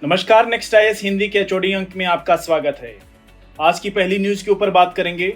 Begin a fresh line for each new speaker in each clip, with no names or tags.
नमस्कार, next IAS Hindi के HOD अंक में आपका स्वागत है। आज की पहली न्यूज के ऊपर बात करेंगे।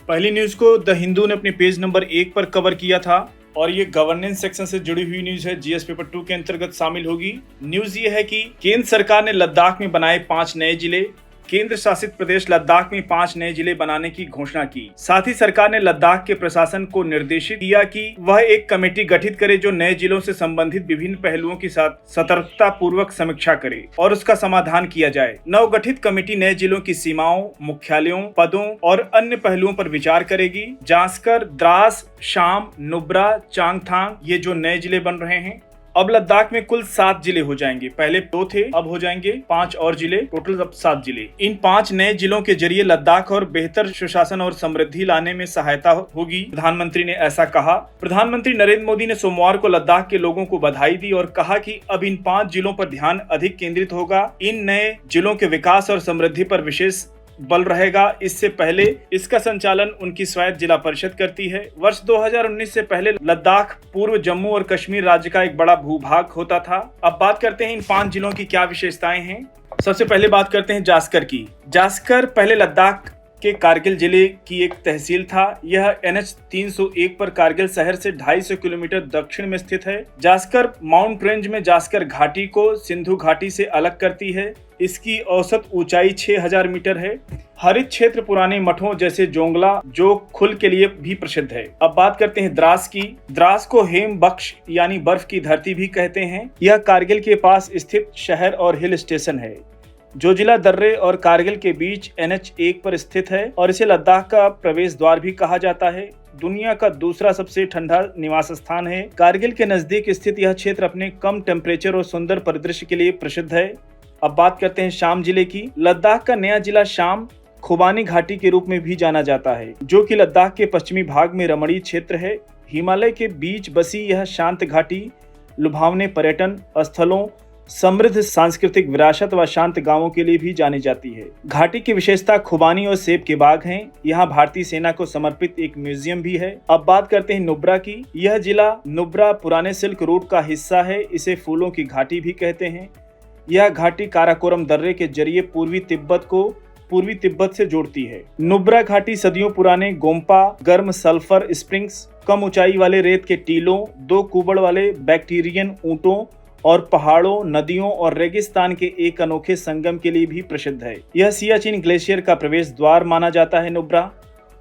पहली न्यूज को द हिंदू ने अपने पेज नंबर 1 पर कवर किया था और ये गवर्नेंस सेक्शन से जुड़ी हुई न्यूज है। जीएस पेपर 2 के अंतर्गत शामिल होगी। न्यूज ये है कि केंद्र सरकार ने लद्दाख में बनाए 5 नए जिले। केंद्र शासित प्रदेश लद्दाख में 5 नए जिले बनाने की घोषणा की। साथ ही सरकार ने लद्दाख के प्रशासन को निर्देशित किया कि वह एक कमेटी गठित करे जो नए जिलों से संबंधित विभिन्न पहलुओं के साथ सतर्कता पूर्वक समीक्षा करे और उसका समाधान किया जाए। नवगठित कमेटी नए जिलों की सीमाओं, मुख्यालयों, पदों और अन्य पहलुओं पर विचार करेगी। जास्कर, द्रास, शाम, नुब्रा, चांगथांग ये जो नए जिले बन रहे हैं। अब लद्दाख में कुल 7 जिले हो जाएंगे। पहले 2 थे, अब हो जाएंगे 5 और जिले। टोटल अब 7 जिले। इन 5 नए जिलों के जरिए लद्दाख और बेहतर सुशासन और समृद्धि लाने में सहायता होगी। प्रधानमंत्री ने ऐसा कहा। प्रधानमंत्री नरेंद्र मोदी ने सोमवार को लद्दाख के लोगों को बधाई दी और कहा कि अब इन 5 जिलों पर ध्यान अधिक केंद्रित होगा। इन नए जिलों के विकास और समृद्धि पर विशेष बल रहेगा। इससे पहले इसका संचालन उनकी स्वायत्त जिला परिषद करती है। वर्ष 2019 से पहले लद्दाख पूर्व जम्मू और कश्मीर राज्य का एक बड़ा भूभाग होता था। अब बात करते हैं इन 5 जिलों की क्या विशेषताएं हैं। सबसे पहले बात करते हैं जास्कर की। जास्कर पहले लद्दाख के कारगिल जिले की एक तहसील था। यह NH 301 पर कारगिल शहर से 250 किलोमीटर दक्षिण में स्थित है। जास्कर माउंट रेंज में जास्कर घाटी को सिंधु घाटी से अलग करती है। इसकी औसत ऊंचाई 6000 मीटर है। हरित क्षेत्र पुराने मठों जैसे जोंगला जो खुल के लिए भी प्रसिद्ध है। अब बात करते हैं द्रास की। द्रास को हेम बख्श यानी बर्फ की धरती भी कहते हैं। यह कारगिल के पास स्थित शहर और हिल स्टेशन है जो जिला दर्रे और कारगिल के बीच NH 1 पर स्थित है और इसे लद्दाख का प्रवेश द्वार भी कहा जाता है। दुनिया का दूसरा सबसे ठंडा निवास स्थान है। कारगिल के नजदीक स्थित यह क्षेत्र अपने कम टेम्परेचर और सुंदर परिदृश्य के लिए प्रसिद्ध है। अब बात करते हैं शाम जिले की। लद्दाख का नया जिला शाम खुबानी घाटी के रूप में भी जाना जाता है जो कि लद्दाख के पश्चिमी भाग में रमणीय क्षेत्र है। हिमालय के बीच बसी यह शांत घाटी लुभावने पर्यटन स्थलों, समृद्ध सांस्कृतिक विरासत व शांत गांवों के लिए भी जानी जाती है। घाटी की विशेषता खुबानी और सेब के बाग हैं। यहाँ भारतीय सेना को समर्पित एक म्यूजियम भी है। अब बात करते हैं नुब्रा की। यह जिला नुब्रा पुराने सिल्क रूट का हिस्सा है। इसे फूलों की घाटी भी कहते हैं। यह घाटी काराकोरम दर्रे के जरिए पूर्वी तिब्बत से जोड़ती है। नुब्रा घाटी सदियों पुराने गोम्पा, गर्म सल्फर स्प्रिंग्स, कम ऊंचाई वाले रेत के टीलों, 2 कुबड़ वाले बैक्टीरियन ऊंटों और पहाड़ों, नदियों और रेगिस्तान के एक अनोखे संगम के लिए भी प्रसिद्ध है। यह सियाचिन ग्लेशियर का प्रवेश द्वार माना जाता है नुब्रा।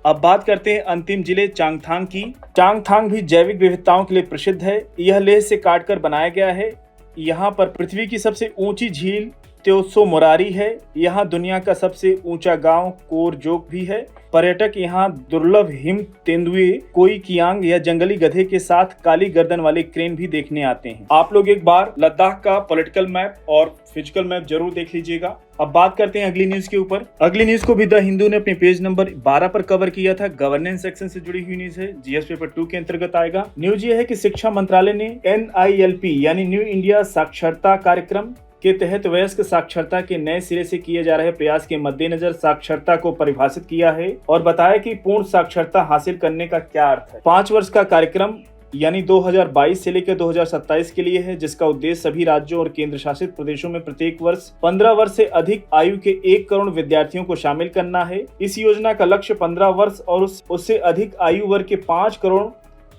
अब बात करते हैं अंतिम जिले चांगथांग की। चांगथांग भी जैविक विविधताओं के लिए प्रसिद्ध है। यह लेह से काटकर बनाया गया है। यहाँ पर पृथ्वी की सबसे ऊंची झील त्योत्सो मोरारी है। यहाँ दुनिया का सबसे ऊंचा गांव कोरजोक भी है। पर्यटक यहाँ दुर्लभ हिम तेंदुए, कोई कियांग या जंगली गधे के साथ काली गर्दन वाले क्रेन भी देखने आते हैं। आप लोग एक बार लद्दाख का पॉलिटिकल मैप और फिजिकल मैप जरूर देख लीजिएगा। अब बात करते हैं अगली न्यूज के ऊपर। अगली न्यूज को भी द हिंदू ने अपने पेज नंबर 12 पर कवर किया था। गवर्नेंस सेक्शन से जुड़ी हुई न्यूज है। जीएस पेपर 2 के अंतर्गत आएगा। न्यूज ये है कि शिक्षा मंत्रालय ने NILP यानी न्यू इंडिया साक्षरता कार्यक्रम के तहत वयस्क साक्षरता के नए सिरे से किए जा रहे प्रयास के मद्देनजर साक्षरता को परिभाषित किया है और बताया कि पूर्ण साक्षरता हासिल करने का क्या अर्थ है। 5 वर्ष का कार्यक्रम यानी 2022 से लेकर 2027 के लिए है, जिसका उद्देश्य सभी राज्यों और केंद्र शासित प्रदेशों में प्रत्येक वर्ष 15 वर्ष से अधिक आयु के 1 करोड़ विद्यार्थियों को शामिल करना है। इस योजना का लक्ष्य 15 वर्ष और उससे अधिक आयु वर्ग के 5 करोड़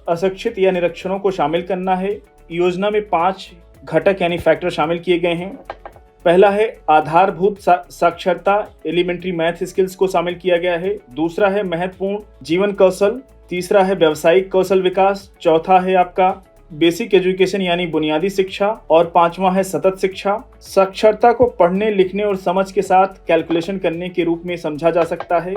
अशिक्षित या निरक्षरों को शामिल करना है। योजना में 5 घटक यानी फैक्टर शामिल किए गए हैं। पहला है आधारभूत साक्षरता, एलिमेंट्री मैथ स्किल्स को शामिल किया गया है। दूसरा है महत्वपूर्ण जीवन कौशल। तीसरा है व्यावसायिक कौशल विकास। चौथा है आपका बेसिक एजुकेशन यानी बुनियादी शिक्षा और 5वां है सतत शिक्षा। साक्षरता को पढ़ने, लिखने और समझ के साथ कैलकुलेशन करने के रूप में समझा जा सकता है,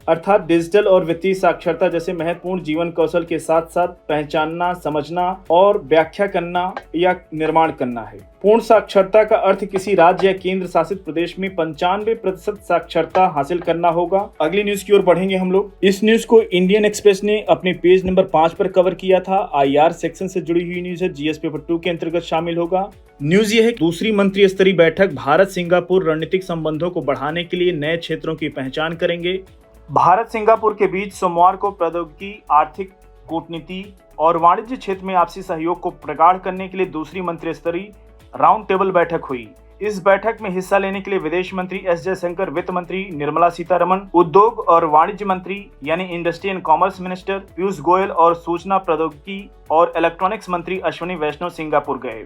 अर्थात डिजिटल और वित्तीय साक्षरता जैसे महत्वपूर्ण जीवन कौशल के साथ साथ पहचानना, समझना और व्याख्या करना या निर्माण करना है। पूर्ण साक्षरता का अर्थ किसी राज्य या केंद्र शासित प्रदेश में 95% साक्षरता हासिल करना होगा। अगली न्यूज की ओर बढ़ेंगे हम लोग। इस न्यूज को इंडियन एक्सप्रेस ने अपने पेज नंबर 5 पर कवर किया था। IR सेक्शन से जुड़ी हुई न्यूज है। जीएस पेपर 2 के अंतर्गत शामिल होगा। न्यूज ये है, दूसरी मंत्री स्तरीय बैठक भारत सिंगापुर रणनीतिक संबंधों को बढ़ाने के लिए नए क्षेत्रों की पहचान करेंगे। भारत सिंगापुर के बीच सोमवार को प्रौद्योगिकी, आर्थिक, कूटनीति और वाणिज्य क्षेत्र में आपसी सहयोग को प्रगाढ़ करने के लिए दूसरी मंत्री स्तरीय राउंड टेबल बैठक हुई। इस बैठक में हिस्सा लेने के लिए विदेश मंत्री एस जयशंकर, वित्त मंत्री निर्मला सीतारमण, उद्योग और वाणिज्य मंत्री यानी industry and commerce minister Piyush Goyal और सूचना प्रौद्योगिकी और इलेक्ट्रॉनिक्स मंत्री अश्विनी वैष्णव सिंगापुर गए।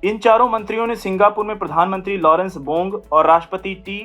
इन चारों मंत्रियों ने सिंगापुर में प्रधानमंत्री लॉरेंस बोंग और राष्ट्रपति टी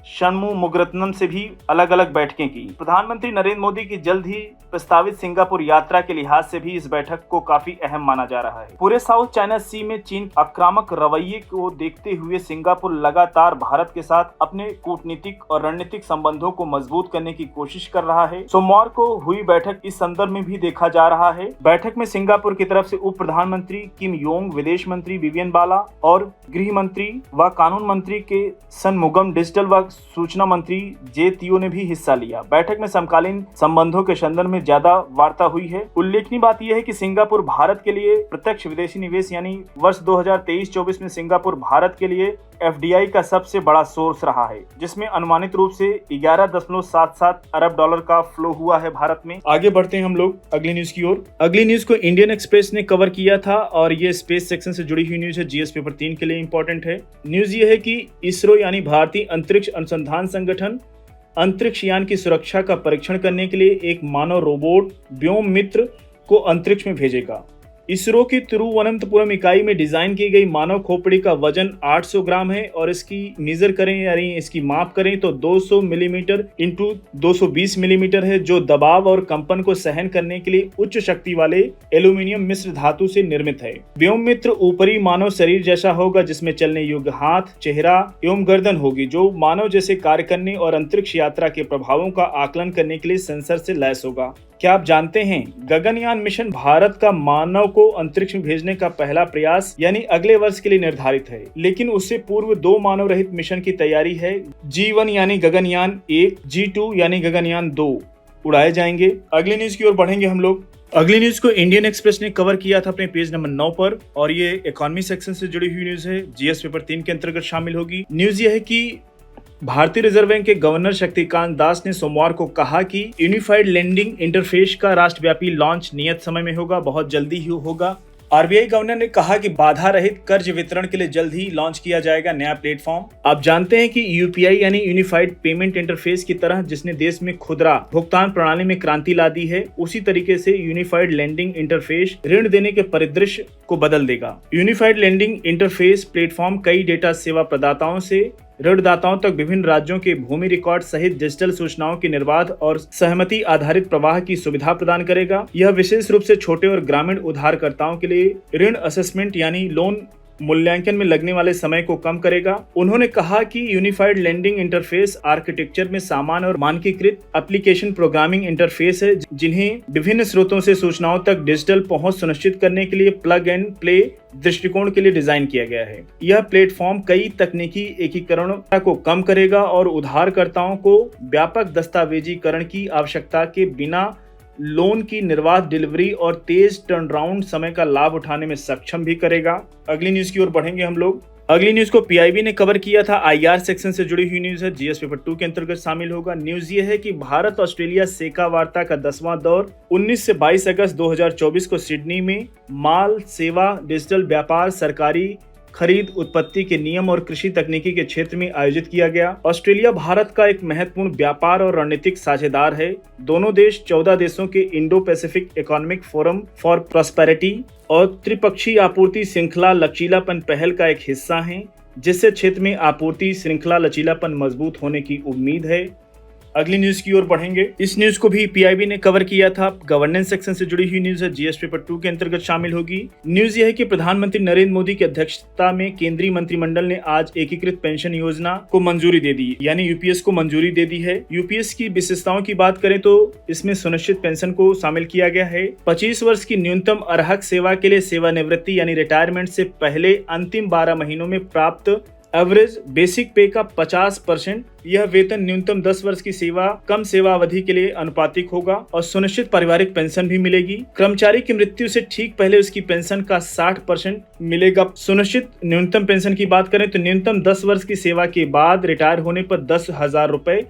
षणमुगरत्नम से भी अलग अलग बैठकें की। प्रधानमंत्री नरेंद्र मोदी की जल्द ही प्रस्तावित सिंगापुर यात्रा के लिहाज से भी इस बैठक को काफी अहम माना जा रहा है। पूरे साउथ चाइना सी में चीन आक्रामक रवैये को देखते हुए सिंगापुर लगातार भारत के साथ अपने कूटनीतिक और रणनीतिक संबंधों को मजबूत करने की कोशिश कर रहा है। सोमवार को हुई बैठक इस संदर्भ में भी देखा जा रहा है। बैठक में सिंगापुर की तरफ से उप प्रधानमंत्री किम योंग, विदेश मंत्री विवियन बाला और गृह मंत्री व कानून मंत्री के षणमुगम, डिजिटल व सूचना मंत्री जे तियो ने भी हिस्सा लिया। बैठक में समकालीन संबंधों के संदर्भ में ज्यादा वार्ता हुई है। उल्लेखनीय बात यह है कि सिंगापुर भारत के लिए प्रत्यक्ष विदेशी निवेश यानी वर्ष 2023-24 में सिंगापुर भारत के लिए FDI का सबसे बड़ा सोर्स रहा है, जिसमें अनुमानित रूप से 11.77 अरब डॉलर का फ्लो हुआ है भारत में। आगे बढ़ते हैं हम लोग अगली न्यूज की ओर। अगली न्यूज को इंडियन एक्सप्रेस ने कवर किया था और ये स्पेस सेक्शन से जुड़ी हुई न्यूज है। GS पेपर 3 के लिए इंपॉर्टेंट है। न्यूज ये है कि इसरो यानी भारतीय अंतरिक्ष अनुसंधान संगठन अंतरिक्ष यान की सुरक्षा का परीक्षण करने के लिए एक मानव रोबोट व्योममित्र को अंतरिक्ष में भेजेगा। इसरो की तिरुवनंतपुरम इकाई में डिजाइन की गई मानव खोपड़ी का वजन 800 ग्राम है और इसकी मेजर करें यानी इसकी माप करें तो 200 मिलीमीटर इंटू 220 मिलीमीटर है, जो दबाव और कंपन को सहन करने के लिए उच्च शक्ति वाले एल्यूमिनियम मिश्र धातु से निर्मित है। व्योममित्र ऊपरी मानव शरीर जैसा होगा, जिसमें चलने योग्य हाथ, चेहरा एवं गर्दन होगी, जो मानव जैसे कार्य करने और अंतरिक्ष यात्रा के प्रभावों का आकलन करने के लिए सेंसर से लैस होगा। क्या आप जानते हैं गगनयान मिशन भारत का मानव को अंतरिक्ष में भेजने का पहला प्रयास यानी अगले वर्ष के लिए निर्धारित है, लेकिन उससे पूर्व 2 मानव रहित मिशन की तैयारी है। G1 यानी गगनयान 1, G2 यानी गगनयान 2 उड़ाए जाएंगे। अगली न्यूज की ओर बढ़ेंगे हम लोग। अगली न्यूज को इंडियन एक्सप्रेस ने कवर किया था अपने पेज नंबर 9 पर और ये इकोनॉमी सेक्शन से जुड़ी हुई न्यूज है। GS पेपर 3 के अंतर्गत शामिल होगी। न्यूज ये है कि भारतीय रिजर्व बैंक के गवर्नर शक्तिकांत दास ने सोमवार को कहा कि यूनिफाइड लेंडिंग इंटरफेस का राष्ट्रव्यापी लॉन्च नियत समय में होगा, बहुत जल्दी ही होगा। RBI गवर्नर ने कहा कि बाधा रहित कर्ज वितरण के लिए जल्द ही लॉन्च किया जाएगा नया प्लेटफॉर्म। आप जानते हैं कि UPI यानी यूनिफाइड पेमेंट इंटरफेस की तरह जिसने देश में खुदरा भुगतान प्रणाली में क्रांति ला दी है, उसी तरीके से यूनिफाइड लेंडिंग इंटरफेस ऋण देने के परिदृश्य को बदल देगा। यूनिफाइड लेंडिंग इंटरफेस प्लेटफॉर्म कई डेटा सेवा प्रदाताओं से ऋणदाताओं तक विभिन्न राज्यों के भूमि रिकॉर्ड सहित डिजिटल सूचनाओं की निर्बाध और सहमति आधारित प्रवाह की सुविधा प्रदान करेगा। यह विशेष रूप से छोटे और ग्रामीण उधारकर्ताओं के लिए ऋण असेसमेंट यानी लोन मूल्यांकन में लगने वाले समय को कम करेगा। उन्होंने कहा कि यूनिफाइड लेंडिंग इंटरफेस आर्किटेक्चर में सामान्य और मानकीकृत एप्लीकेशन प्रोग्रामिंग इंटरफेस है, जिन्हें विभिन्न स्रोतों से सूचनाओं तक डिजिटल पहुंच सुनिश्चित करने के लिए प्लग एंड प्ले दृष्टिकोण के लिए डिजाइन किया गया है। यह प्लेटफॉर्म कई तकनीकी एकीकरण को कम करेगा और उधारकर्ताओं को व्यापक दस्तावेजीकरण की आवश्यकता के बिना लोन की निर्बाध डिलीवरी और तेज टर्नराउंड समय का लाभ उठाने में सक्षम भी करेगा। अगली न्यूज की ओर बढ़ेंगे हम लोग। अगली न्यूज को PIB ने कवर किया था। IR सेक्शन से जुड़ी हुई न्यूज है। GS पेपर 2 के अंतर्गत शामिल होगा। न्यूज ये है कि भारत ऑस्ट्रेलिया सेका वार्ता का 10वां दौर 19 से 22 अगस्त 2024 को सिडनी में माल, सेवा, डिजिटल व्यापार, सरकारी खरीद, उत्पत्ति के नियम और कृषि तकनीकी के क्षेत्र में आयोजित किया गया। ऑस्ट्रेलिया भारत का एक महत्वपूर्ण व्यापार और रणनीतिक साझेदार है। दोनों देश 14 देशों के Indo Pacific economic forum for prosperity और त्रिपक्षीय आपूर्ति श्रृंखला लचीलापन पहल का एक हिस्सा हैं, जिससे क्षेत्र में आपूर्ति श्रृंखला लचीलापन मजबूत होने की उम्मीद है। अगली न्यूज की ओर बढ़ेंगे। इस न्यूज को भी PIB ने कवर किया था। गवर्नेंस सेक्शन से जुड़ी हुई न्यूज है। GS पेपर 2 के अंतर्गत शामिल होगी। न्यूज यह है कि प्रधानमंत्री नरेंद्र मोदी की अध्यक्षता में केंद्रीय मंत्रिमंडल ने आज एकीकृत पेंशन योजना को मंजूरी दे दी, यानी UPS को मंजूरी दे दी है। UPS की विशेषताओं की बात करें तो इसमें सुनिश्चित पेंशन को शामिल किया गया है। 25 वर्ष की न्यूनतम अर्हक सेवा के लिए सेवानिवृत्ति यानी रिटायरमेंट से पहले अंतिम 12 महीनों में प्राप्त एवरेज बेसिक पे का 50%। यह वेतन न्यूनतम 10 वर्ष की कम सेवा अवधि के लिए अनुपातिक होगा और सुनिश्चित पारिवारिक पेंशन भी मिलेगी। कर्मचारी की मृत्यु से ठीक पहले उसकी पेंशन का 60% मिलेगा। सुनिश्चित न्यूनतम पेंशन की बात करें तो न्यूनतम 10 वर्ष की सेवा के बाद रिटायर होने पर 10,000 रुपए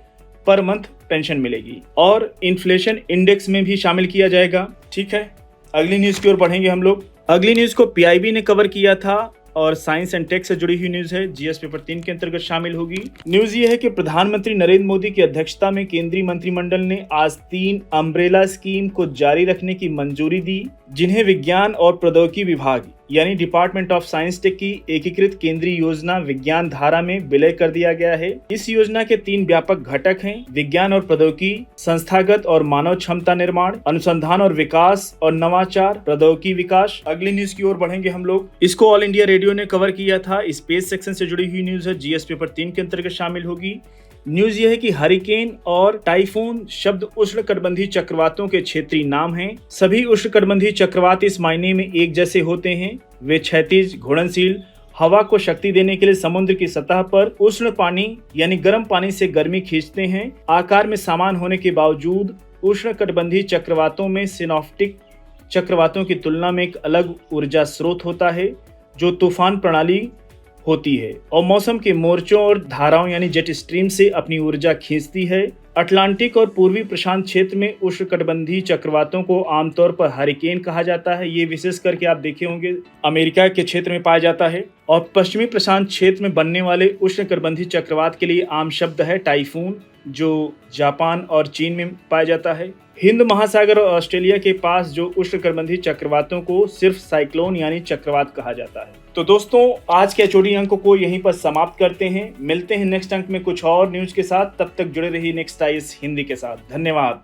पर मंथ पेंशन मिलेगी और इन्फ्लेशन इंडेक्स में भी शामिल किया जाएगा। ठीक है, अगली न्यूज की ओर बढ़ेंगे हम लोग। अगली न्यूज को PIB ने कवर किया था और साइंस एंड टेक से जुड़ी हुई न्यूज है, जीएस पेपर 3 के अंतर्गत शामिल होगी। न्यूज ये है कि प्रधानमंत्री नरेंद्र मोदी की अध्यक्षता में केंद्रीय मंत्रिमंडल ने आज 3 अम्ब्रेला स्कीम को जारी रखने की मंजूरी दी, जिन्हें विज्ञान और प्रौद्योगिकी विभाग यानी डिपार्टमेंट ऑफ साइंस टेक की एकीकृत केंद्रीय योजना विज्ञान धारा में विलय कर दिया गया है। इस योजना के 3 व्यापक घटक हैं: विज्ञान और प्रौद्योगिकी, संस्थागत और मानव क्षमता निर्माण, अनुसंधान और विकास और नवाचार, प्रौद्योगिकी विकास। अगली न्यूज की ओर बढ़ेंगे हम लोग। इसको ऑल इंडिया रेडियो ने कवर किया था। स्पेस सेक्शन से जुड़ी हुई न्यूज है, जीएस पेपर 3 के अंतर्गत शामिल होगी। न्यूज यह है कि हरिकेन और टाइफून शब्द उष्णकटिबंधीय चक्रवातों के क्षेत्रीय नाम हैं। सभी उष्णकटिबंधीय चक्रवात इस मायने में एक जैसे होते हैं, वे क्षैतिज घूर्णनशील हवा को शक्ति देने के लिए समुद्र की सतह पर उष्ण पानी यानी गर्म पानी से गर्मी खींचते हैं। आकार में समान होने के बावजूद उष्णकटिबंधीय चक्रवातों में सिनोप्टिक चक्रवातों की तुलना में एक अलग ऊर्जा स्रोत होता है, जो तूफान प्रणाली होती है और मौसम के मोर्चों और धाराओं यानी जेट स्ट्रीम से अपनी ऊर्जा खींचती है। अटलांटिक और पूर्वी प्रशांत क्षेत्र में उष्णकटिबंधीय चक्रवातों को आमतौर पर हरिकेन कहा जाता है। ये विशेष करके आप देखे होंगे अमेरिका के क्षेत्र में पाया जाता है। और पश्चिमी प्रशांत क्षेत्र में बनने वाले उष्णकटिबंधीय चक्रवात के लिए आम शब्द है टाइफून, जो जापान और चीन में पाया जाता है। हिंद महासागर और ऑस्ट्रेलिया के पास जो उष्णकटिबंधीय चक्रवातों को सिर्फ साइक्लोन यानी चक्रवात कहा जाता है। तो दोस्तों, आज के HOD अंक को यहीं पर समाप्त करते हैं। मिलते हैं नेक्स्ट अंक में कुछ और न्यूज के साथ। तब तक जुड़े रहिए नेक्स्ट आइस हिंदी के साथ। धन्यवाद।